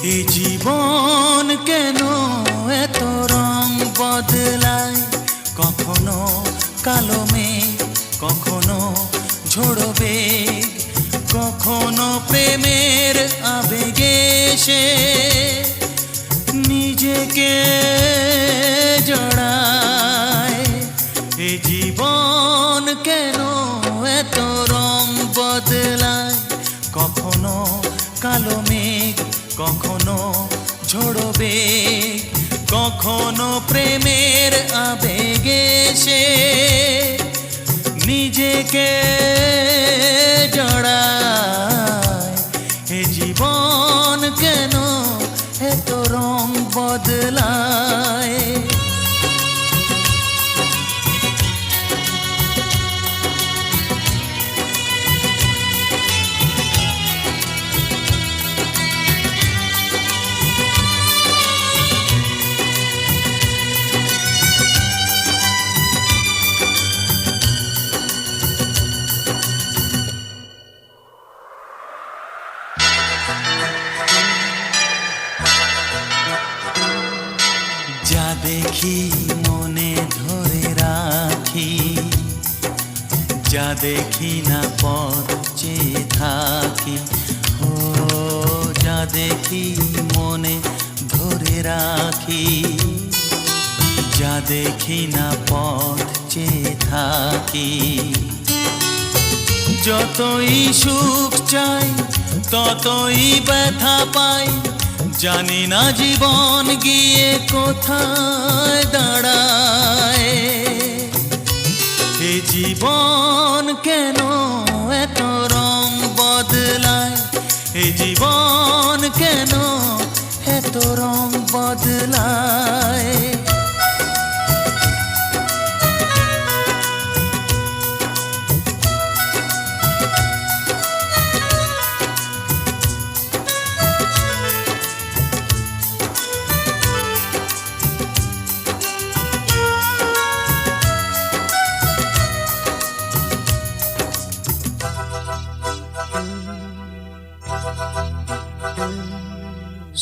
এই জীবন কেন এত রং বদলায়, কখনো কালো মেঘ, কখনো ঝোড়ো বেগ, কখনো প্রেমের আবেগে সে নিজেকে জড়ায়। এই জীবন কেন এত রং বদলায়, কখনো কালো মেঘ, কখনো ঝোড়ো বেগ, কখনো প্রেমের আবেগে সে নিজেকে জড়ায়। এ জীবন কেন এত রং বদলায়। যা দেখি মনে ধরে রাখি, যা দেখি না পথ চেয়ে থাকি। ও যা দেখি মনে ধরে রাখি, যা দেখি না পথ চেয়ে থাকি। যতই সুখ চাই ততই ব্যথা পাই, জানি না জীবন গিয়ে কোথায় দাঁড়ায়। এ জীবন কেন এত রং বদলায়, এ জীবন কেন এত রং বদলায়।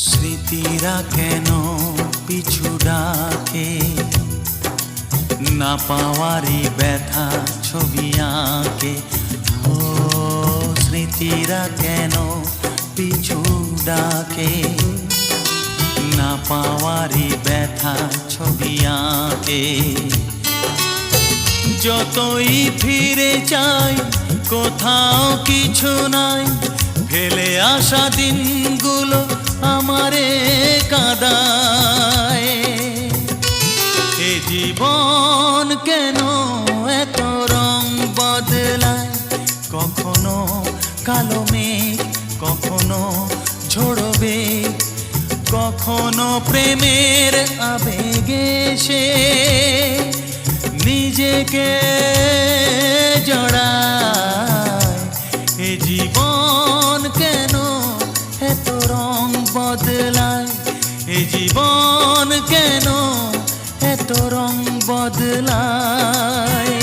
স্মৃতিরা কেন পিছু ডাকে, না পাওয়ারই ব্যথা ছবি আঁকে। ও স্মৃতিরা কেন পিছু ডাকে, না পাওয়ারই ব্যথা ছবি আঁকে। যতই ফিরে চাই কোথাও কিছু নাই, ফেলে আসা দিনগুলো আমারে কাঁদায়। এ জীবন কেন এত রং বদলায়, কখনো কালো মেঘ, কখনো ঝোড়ো বেগ, কখনো প্রেমের আবেগে সে নিজেকে জড়ায়। এ জীবন কেন এত রং বদলায়, এ জীবন কেন এত রং বদলায়।